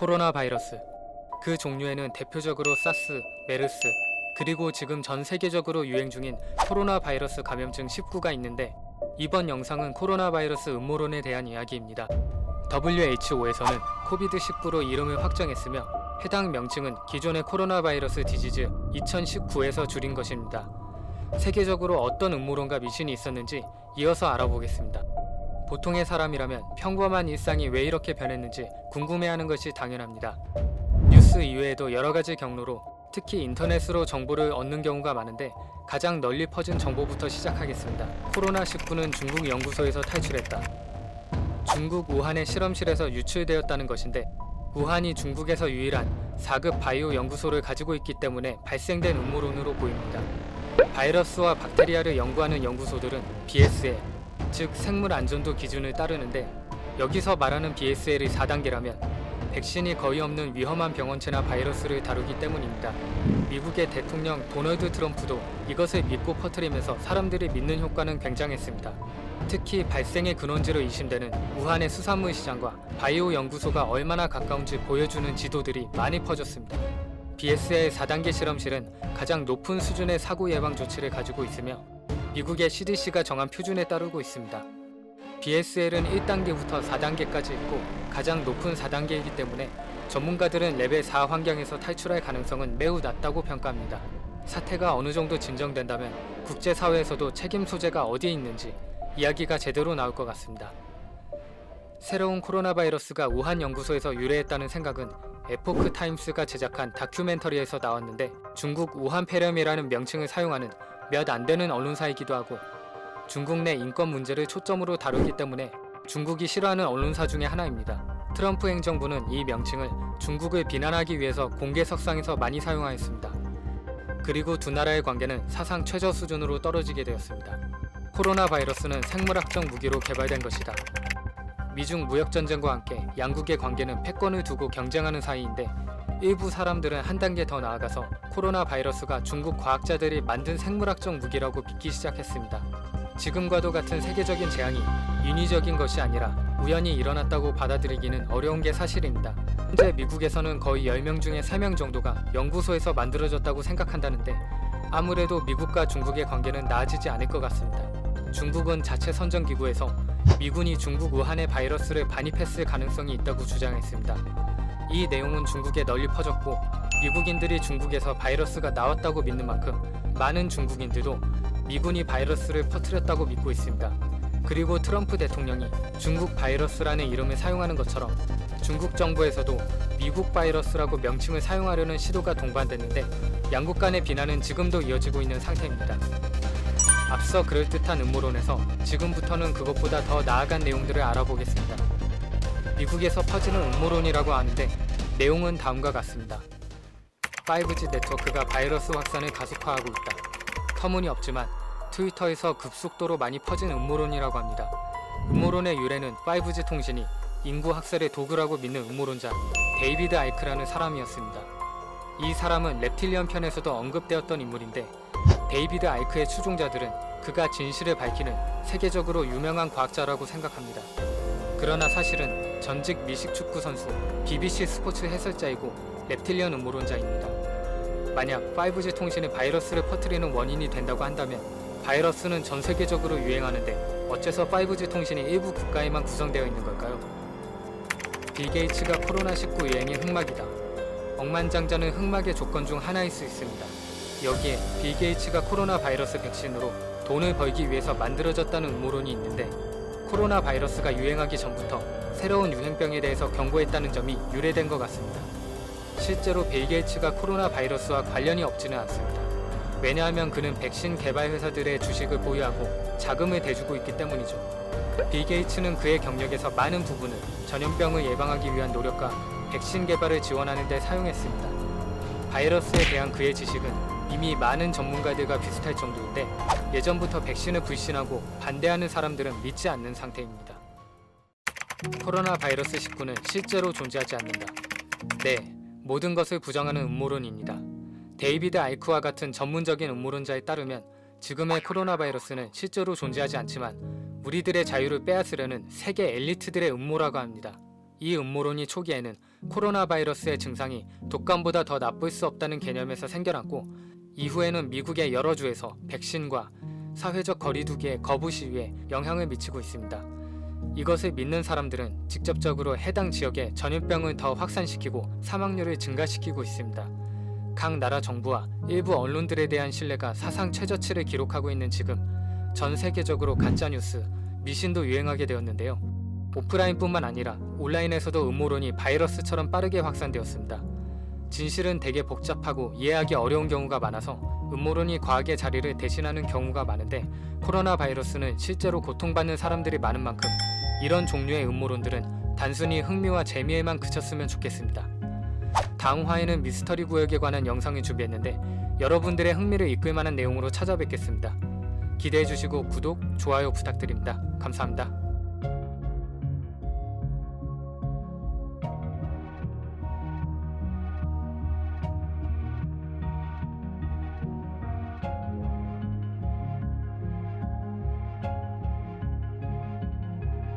코로나 바이러스. 그 종류에는 대표적으로 사스, 메르스, 그리고 지금 전 세계적으로 유행 중인 코로나 바이러스 감염증 19가 있는데, 이번 영상은 코로나 바이러스 음모론에 대한 이야기입니다. WHO에서는 코비드19로 이름을 확정했으며 해당 명칭은 기존의 코로나 바이러스 디지즈 2019에서 줄인 것입니다. 세계적으로 어떤 음모론과 미신이 있었는지 이어서 알아보겠습니다. 보통의 사람이라면 평범한 일상이 왜 이렇게 변했는지 궁금해하는 것이 당연합니다. 뉴스 이외에도 여러가지 경로로, 특히 인터넷으로 정보를 얻는 경우가 많은데, 가장 널리 퍼진 정보부터 시작하겠습니다. 코로나19는 중국 연구소에서 탈출했다. 중국 우한의 실험실에서 유출되었다는 것인데, 우한이 중국에서 유일한 4급 바이오 연구소를 가지고 있기 때문에 발생된 음모론으로 보입니다. 바이러스와 박테리아를 연구하는 연구소들은 BSL, 즉 생물 안전도 기준을 따르는데, 여기서 말하는 BSL이 4단계라면 백신이 거의 없는 위험한 병원체나 바이러스를 다루기 때문입니다. 미국의 대통령 도널드 트럼프도 이것을 믿고 퍼뜨리면서 사람들이 믿는 효과는 굉장했습니다. 특히 발생의 근원지로 의심되는 우한의 수산물 시장과 바이오 연구소가 얼마나 가까운지 보여주는 지도들이 많이 퍼졌습니다. BSL 4단계 실험실은 가장 높은 수준의 사고 예방 조치를 가지고 있으며 미국의 CDC가 정한 표준에 따르고 있습니다. BSL은 1단계부터 4단계까지 있고 가장 높은 4단계이기 때문에 전문가들은 레벨 4 환경에서 탈출할 가능성은 매우 낮다고 평가합니다. 사태가 어느 정도 진정된다면 국제사회에서도 책임 소재가 어디에 있는지 이야기가 제대로 나올 것 같습니다. 새로운 코로나 바이러스가 우한 연구소에서 유래했다는 생각은 에포크 타임스가 제작한 다큐멘터리에서 나왔는데, 중국 우한 폐렴이라는 명칭을 사용하는 몇 안 되는 언론사이기도 하고 중국 내 인권 문제를 초점으로 다루기 때문에 중국이 싫어하는 언론사 중에 하나입니다. 트럼프 행정부는 이 명칭을 중국을 비난하기 위해서 공개석상에서 많이 사용하였습니다. 그리고 두 나라의 관계는 사상 최저 수준으로 떨어지게 되었습니다. 코로나 바이러스는 생물학적 무기로 개발된 것이다. 미중 무역전쟁과 함께 양국의 관계는 패권을 두고 경쟁하는 사이인데, 일부 사람들은 한 단계 더 나아가서 코로나 바이러스가 중국 과학자들이 만든 생물학적 무기라고 믿기 시작했습니다. 지금과도 같은 세계적인 재앙이 인위적인 것이 아니라 우연히 일어났다고 받아들이기는 어려운 게 사실입니다. 현재 미국에서는 거의 10명 중에 3명 정도가 연구소에서 만들어졌다고 생각한다는데, 아무래도 미국과 중국의 관계는 나아지지 않을 것 같습니다. 중국은 자체 선정기구에서 미군이 중국 우한에 바이러스를 반입했을 가능성이 있다고 주장했습니다. 이 내용은 중국에 널리 퍼졌고, 미국인들이 중국에서 바이러스가 나왔다고 믿는 만큼 많은 중국인들도 미군이 바이러스를 퍼뜨렸다고 믿고 있습니다. 그리고 트럼프 대통령이 중국 바이러스라는 이름을 사용하는 것처럼 중국 정부에서도 미국 바이러스라고 명칭을 사용하려는 시도가 동반됐는데, 양국 간의 비난은 지금도 이어지고 있는 상태입니다. 앞서 그럴듯한 음모론에서 지금부터는 그것보다 더 나아간 내용들을 알아보겠습니다. 미국에서 퍼지는 음모론이라고 하는데, 내용은 다음과 같습니다. 5G 네트워크가 바이러스 확산을 가속화하고 있다. 터무니없지만 트위터에서 급속도로 많이 퍼진 음모론이라고 합니다. 음모론의 유래는 5G 통신이 인구 학살의 도구라고 믿는 음모론자 데이비드 아이크라는 사람이었습니다. 이 사람은 랩틸리언 편에서도 언급되었던 인물인데, 데이비드 아이크의 추종자들은 그가 진실을 밝히는 세계적으로 유명한 과학자라고 생각합니다. 그러나 사실은 전직 미식 축구 선수, BBC 스포츠 해설자이고 랩틸리언 음모론자입니다. 만약 5G 통신이 바이러스를 퍼뜨리는 원인이 된다고 한다면, 바이러스는 전 세계적으로 유행하는데 어째서 5G 통신이 일부 국가에만 구성되어 있는 걸까요? 빌 게이츠가 코로나19 유행의 흑막이다. 억만장자는 흑막의 조건 중 하나일 수 있습니다. 여기에 빌 게이츠가 코로나 바이러스 백신으로 돈을 벌기 위해서 만들어졌다는 음모론이 있는데, 코로나 바이러스가 유행하기 전부터 새로운 유행병에 대해서 경고했다는 점이 유래된 것 같습니다. 실제로 빌 게이츠가 코로나 바이러스와 관련이 없지는 않습니다. 왜냐하면 그는 백신 개발 회사들의 주식을 보유하고 자금을 대주고 있기 때문이죠. 빌 게이츠는 그의 경력에서 많은 부분을 전염병을 예방하기 위한 노력과 백신 개발을 지원하는 데 사용했습니다. 바이러스에 대한 그의 지식은 이미 많은 전문가들과 비슷할 정도인데, 예전부터 백신을 불신하고 반대하는 사람들은 믿지 않는 상태입니다. 코로나 바이러스 19는 실제로 존재하지 않는다. 네, 모든 것을 부정하는 음모론입니다. 데이비드 아이크와 같은 전문적인 음모론자에 따르면 지금의 코로나 바이러스는 실제로 존재하지 않지만 우리들의 자유를 빼앗으려는 세계 엘리트들의 음모라고 합니다. 이 음모론이 초기에는 코로나 바이러스의 증상이 독감보다 더 나쁠 수 없다는 개념에서 생겨났고, 이후에는 미국의 여러 주에서 백신과 사회적 거리두기의 거부 시위에 영향을 미치고 있습니다. 이것을 믿는 사람들은 직접적으로 해당 지역에 전염병을 더 확산시키고 사망률을 증가시키고 있습니다. 각 나라 정부와 일부 언론들에 대한 신뢰가 사상 최저치를 기록하고 있는 지금, 전 세계적으로 가짜뉴스, 미신도 유행하게 되었는데요. 오프라인뿐만 아니라 온라인에서도 음모론이 바이러스처럼 빠르게 확산되었습니다. 진실은 되게 복잡하고 이해하기 어려운 경우가 많아서 음모론이 과학의 자리를 대신하는 경우가 많은데, 코로나 바이러스는 실제로 고통받는 사람들이 많은 만큼 이런 종류의 음모론들은 단순히 흥미와 재미에만 그쳤으면 좋겠습니다. 다음 화에는 미스터리 구역에 관한 영상을 준비했는데 여러분들의 흥미를 이끌 만한 내용으로 찾아뵙겠습니다. 기대해주시고 구독, 좋아요 부탁드립니다. 감사합니다.